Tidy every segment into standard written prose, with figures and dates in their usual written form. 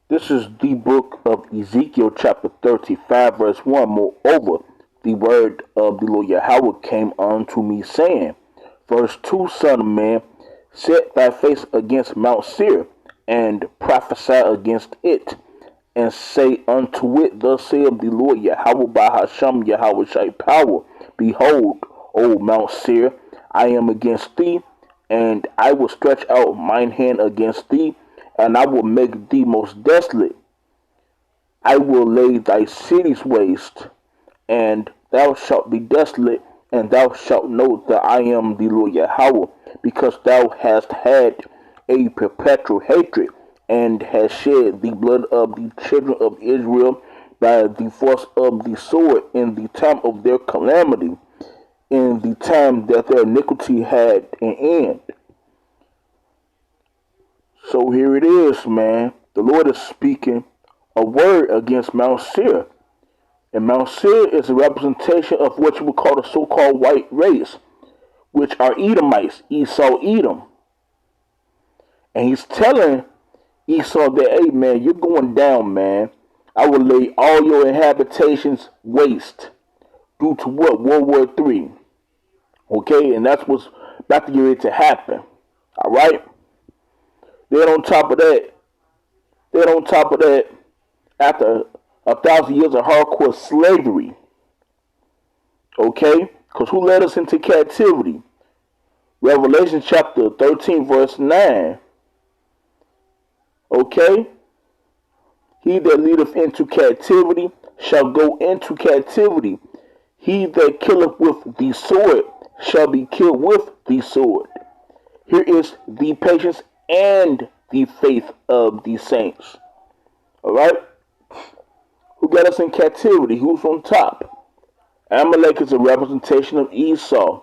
This is the book of Ezekiel, chapter 35, verse 1. Moreover, the word of the Lord Yahweh came unto me, saying, verse 2, Son of man, set thy face against Mount Seir, and prophesy against it, and say unto it, thus saith the Lord Yahweh by Hashem Yahweh Shai power. Behold, O Mount Seir, I am against thee, and I will stretch out mine hand against thee, and I will make thee most desolate. I will lay thy cities waste, and thou shalt be desolate, and thou shalt know that I am the Lord Yahweh, because thou hast had a perpetual hatred, and hast shed the blood of the children of Israel by the force of the sword in the time of their calamity, in the time that their iniquity had an end. So here it is, man. The Lord is speaking a word against Mount Seir. And Mount Seir is a representation of what you would call the so-called white race, which are Edomites, Esau, Edom. And he's telling Esau that, hey, man, you're going down, man. I will lay all your inhabitations waste due to what? World War III. Okay, and that's what's about to get ready to happen. All right? Then on top of that, after 1,000 years of hardcore slavery, okay? Because who led us into captivity? Revelation chapter 13, verse 9. Okay? He that leadeth into captivity shall go into captivity. He that killeth with the sword shall be killed with the sword. Here is the patience and the faith of the saints. Alright? Who got us in captivity? Who's on top? Amalek is a representation of Esau.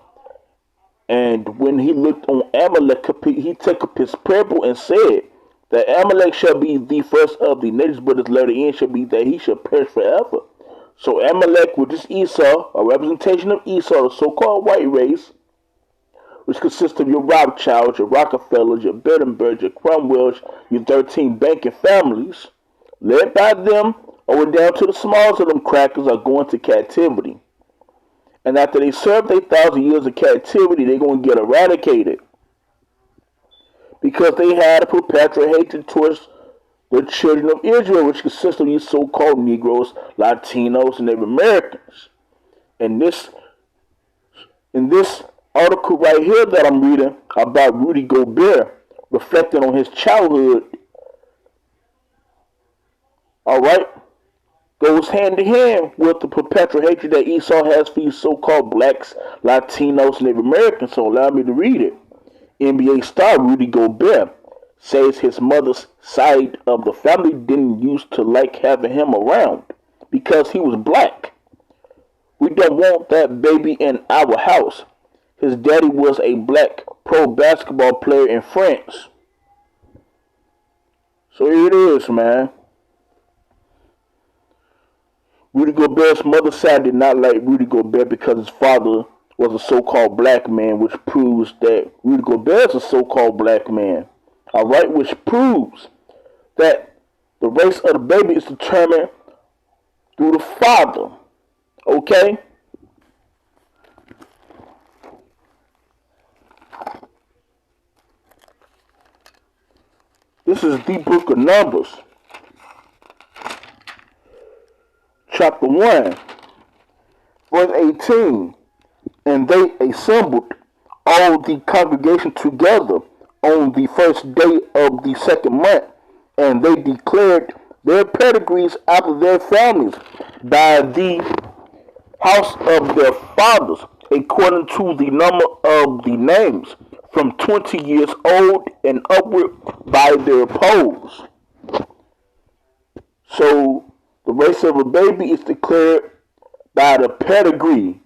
And when he looked on Amalek, he took up his purple and said that Amalek shall be the first of the nations, but his latter end shall be that he shall perish forever. So Amalek, which is Esau, a representation of Esau, the so-called white race, which consists of your Rothschilds, your Rockefellers, your Bilderbergs, your Cromwells, your 13 banking families, led by them, over down to the smallest of them crackers, are going to captivity. And after they serve their 1,000 years of captivity, they're going to get eradicated. Because they had a perpetual hatred towards the children of Israel, which consists of these so-called Negroes, Latinos, and Native Americans. And in this article right here that I'm reading about Rudy Gobert, reflecting on his childhood, alright, goes hand in hand with the perpetual hatred that Esau has for these so-called blacks, Latinos, and Native Americans. So allow me to read it. NBA star Rudy Gobert says his mother's side of the family didn't used to like having him around because he was black. We don't want that baby in our house. His daddy was a black pro basketball player in France. So here it is, man. Rudy Gobert's mother's side did not like Rudy Gobert because his father was a so-called black man, which proves that Rudy Gobert is a so-called black man. Alright, which proves that the race of the baby is determined through the father. Okay? This is the book of Numbers, chapter 1, verse 18. And they assembled all the congregation together on the first day of the second month, and they declared their pedigrees after their families by the house of their fathers, according to the number of the names, from 20 years old and upward by their polls. So the race of a baby is declared by the pedigree.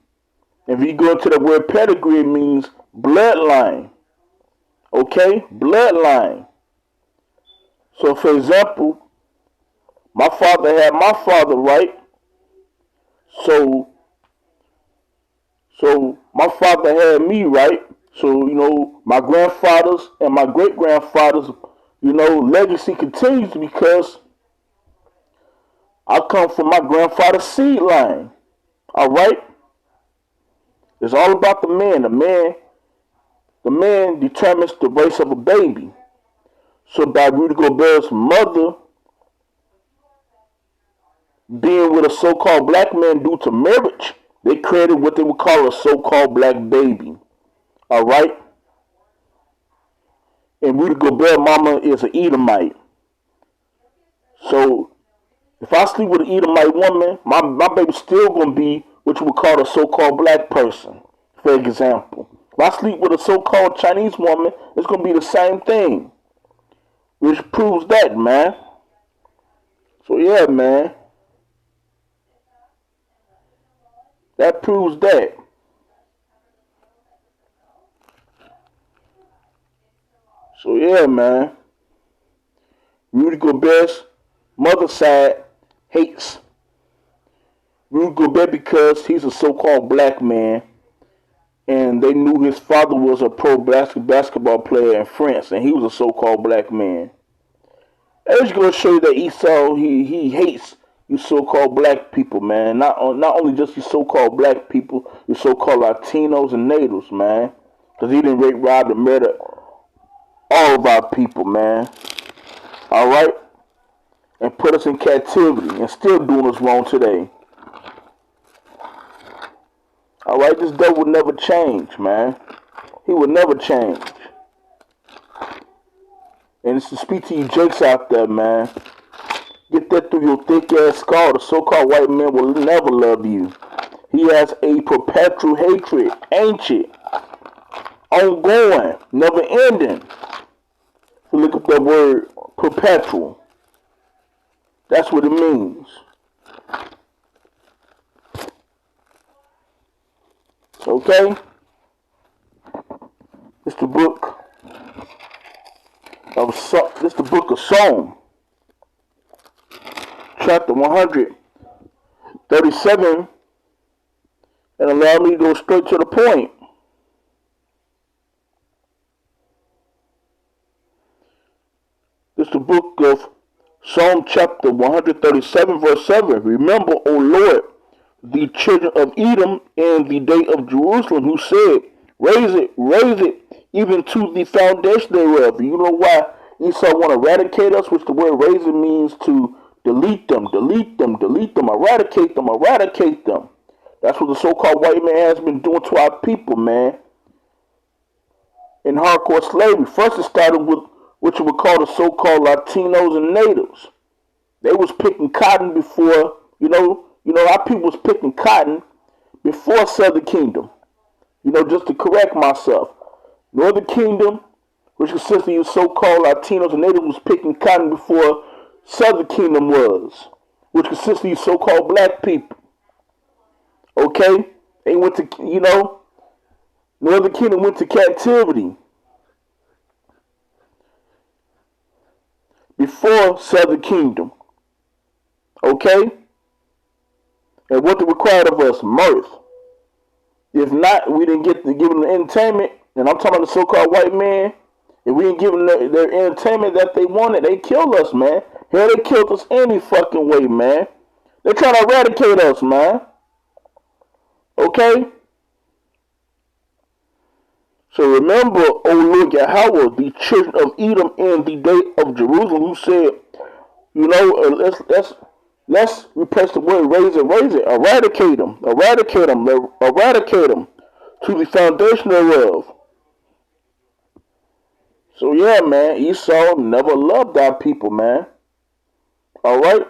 If you go into the word pedigree, it means bloodline. Okay? Bloodline. So, for example, my father had my father, right? So my father had me, right? So, my grandfathers and my great-grandfathers, legacy continues because I come from my grandfather's seed line. All right? It's all about the man. The man determines the race of a baby. So by Rudy Gobert's mother being with a so-called black man due to marriage, they created what they would call a so-called black baby. All right? And Rudy Gobert mama is an Edomite. So if I sleep with an Edomite woman, my baby's still going to be what you would call a so-called black person, for example. If I sleep with a so-called Chinese woman, it's going to be the same thing. Which proves that, man. So yeah, man. That proves that. So yeah, man. Rudy Gobert's mother side hates Rudy Gobert because he's a so-called black man, and they knew his father was a pro basketball player in France, and he was a so-called black man. I was going to show you that Esau, he hates you so-called black people, man. Not only just you so-called black people, you so-called Latinos and natives, man. Because he didn't rape, rob, and murder all of our people, man. All right? And put us in captivity and still doing us wrong today. All right? This devil would never change, man. He would never change. And it's to speak to you jakes out there, man. Get that through your thick ass skull. The so-called white man will never love you. He has a perpetual hatred, ancient, ongoing, never ending. So look up that word perpetual. That's what it means. Okay? It's the book of Psalm, chapter 137, and allow me to go straight to the point. It's the book of Psalm chapter 137, verse 7. Remember, O Lord, the children of Edom in the day of Jerusalem, who said, raise it, even to the foundation thereof. You know why Esau want to eradicate us, which the word raise it means to delete them, eradicate them. That's what the so-called white man has been doing to our people, man. In hardcore slavery. First it started with what you would call the so-called Latinos and natives. They was picking cotton before, our people was picking cotton before Southern Kingdom. Just to correct myself. Northern Kingdom, which consists of you so-called Latinos and natives, was picking cotton before Southern Kingdom was, which consists of you so-called black people. Okay? They went to, Northern Kingdom went to captivity before Southern Kingdom. Okay? And what they required of us? Mirth. If not, we didn't get to give them the entertainment, and I'm talking about the so-called white man, if we didn't give them their entertainment that they wanted, they killed us, man. Hell, they killed us any fucking way, man. They're trying to eradicate us, man. Okay? So remember, O Lord Yahweh, the children of Edom in the day of Jerusalem, who said, let's replace the word raise it, eradicate them to the foundation thereof. So yeah, man, Esau never loved our people, man. All right?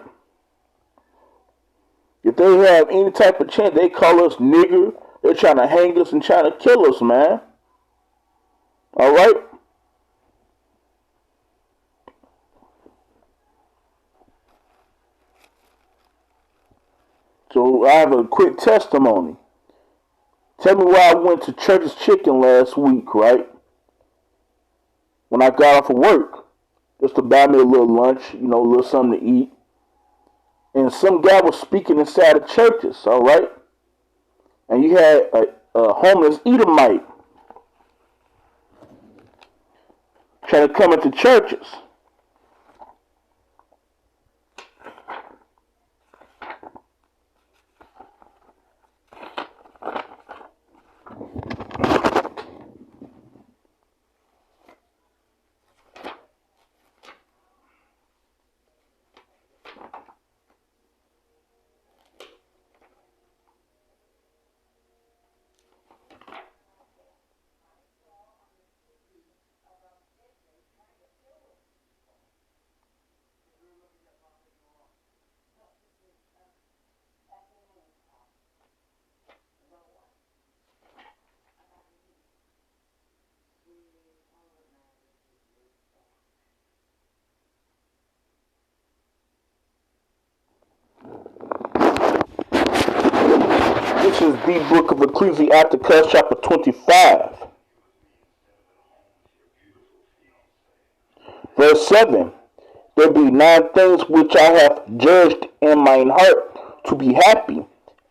If they have any type of chance, they call us nigger. They're trying to hang us and trying to kill us, man. All right? So I have a quick testimony. Tell me why I went to Church's Chicken last week, right? When I got off of work, just to buy me a little lunch, a little something to eat. And some guy was speaking inside of churches, all right? And you had a homeless Edomite trying to come into churches. This is the book of Ecclesiasticus, chapter 25, verse 7. There be 9 things which I have judged in mine heart to be happy,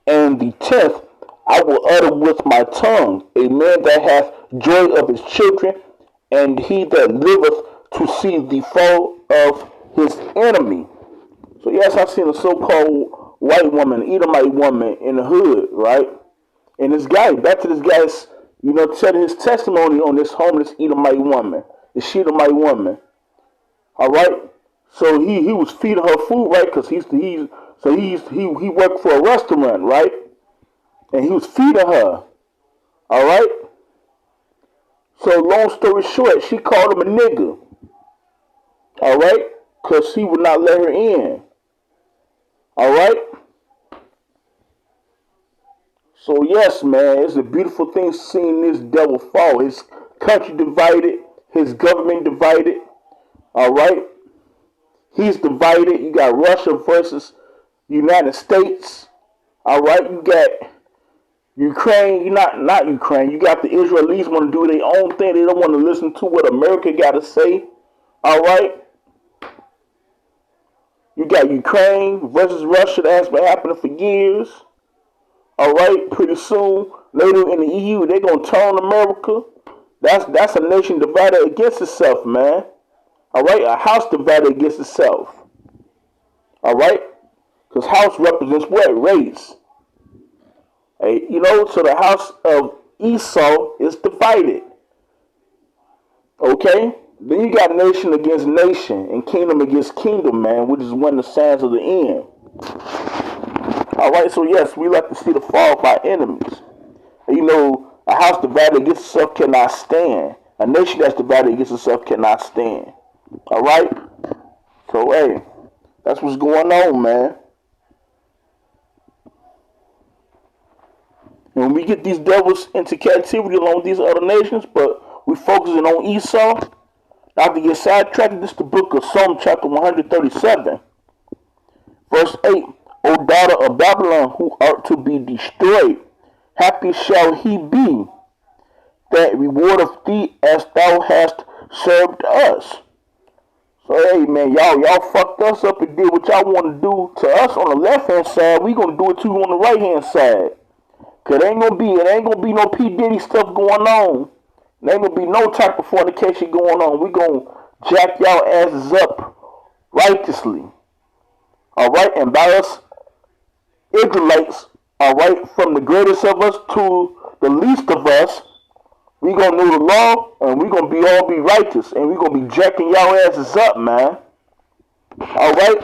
and the 10th I will utter with my tongue. A man that hath joy of his children, and he that liveth to see the fall of his enemy. So yes, I've seen a so-called white woman, Edomite woman in the hood, right? And this guy, back to this guy's, telling his testimony on this homeless Edomite woman, the Shedomite woman. All right. So he was feeding her food, right? Because he worked for a restaurant, right? And he was feeding her. All right. So long story short, she called him a nigger. All right, because he would not let her in. All right. So yes, man, it's a beautiful thing seeing this devil fall. His country divided, his government divided. All right. He's divided. You got Russia versus United States. All right. You got Ukraine. Not Ukraine. You got the Israelis want to do their own thing. They don't want to listen to what America got to say. All right. You got Ukraine versus Russia. That has been happening for years. All right. Pretty soon, later in the EU, they're gonna turn on America. That's a nation divided against itself, man. All right, a house divided against itself. All right, because house represents what? Race. Hey, so the house of Esau is divided. Okay, then you got nation against nation and kingdom against kingdom, man, which is one of the signs of the end. All right, so yes, we like to see the fall of our enemies. A house divided against itself cannot stand. A nation that's divided against itself cannot stand. All right? So, hey, that's what's going on, man. And when we get these devils into captivity along with these other nations, but we focusing on Esau, not to get sidetracked, this is the book of Psalm chapter 137, verse 8. O daughter of Babylon, who art to be destroyed, happy shall he be that rewardeth thee as thou hast served us. So hey man, y'all fucked us up and did what y'all want to do to us on the left hand side. We gonna do it to you on the right hand side. Cause it ain't gonna be no P. Diddy stuff going on. There ain't gonna be no type of fornication going on. We gonna jack y'all asses up righteously. All right, and by us Israelites, all right, from the greatest of us to the least of us, we gonna know the law, and we gonna all be righteous, and we gonna be jacking y'all asses up, man. All right.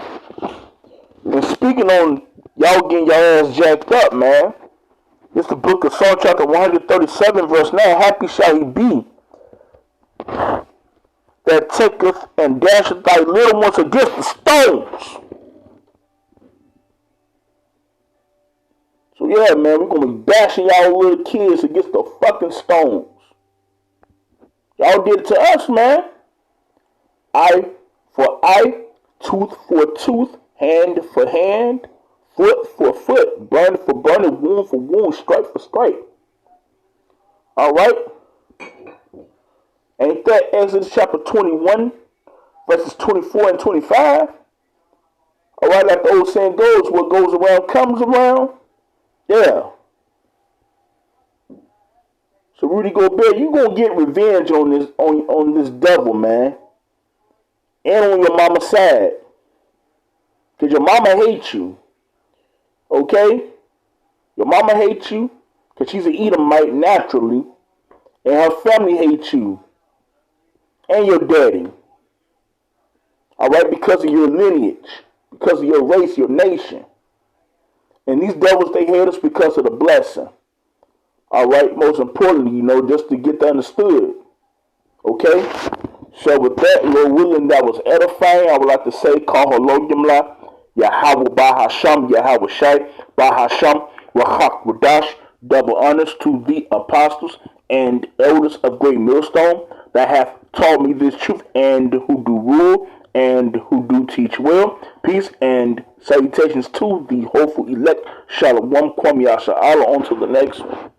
And speaking on y'all getting y'all ass jacked up, man, it's the book of Psalm chapter 137, verse 9. Happy shall he be that taketh and dasheth thy little ones against the stones. So yeah, man, we're gonna be bashing y'all little kids against the fucking stones. Y'all did it to us, man. Eye for eye, tooth for tooth, hand for hand, foot for foot, burn for burn, wound for wound, stripe for stripe. All right? Ain't that Exodus chapter 21, verses 24 and 25? All right, like the old saying goes, what goes around comes around. Yeah. So Rudy Gobert, you gonna get revenge on this devil, man, and on your mama's side, cause your mama hates you. Okay, your mama hates you, cause she's an Edomite naturally, and her family hates you, and your daddy. All right, because of your lineage, because of your race, your nation, and these devils they hate us because of the blessing. All right, most importantly, just to get that understood. Okay? So with that, Lord willing, that was edifying. I would like to say, call her Yimla, Yahweh Bahasham, Yahweh Shai, Bahasham, Wahak Wadash, double honors to the apostles and elders of Great Millstone that have taught me this truth and who do rule and who do teach well. Peace and salutations to the hopeful elect. Shalom, Kwame Yasha Allah. On to the next one.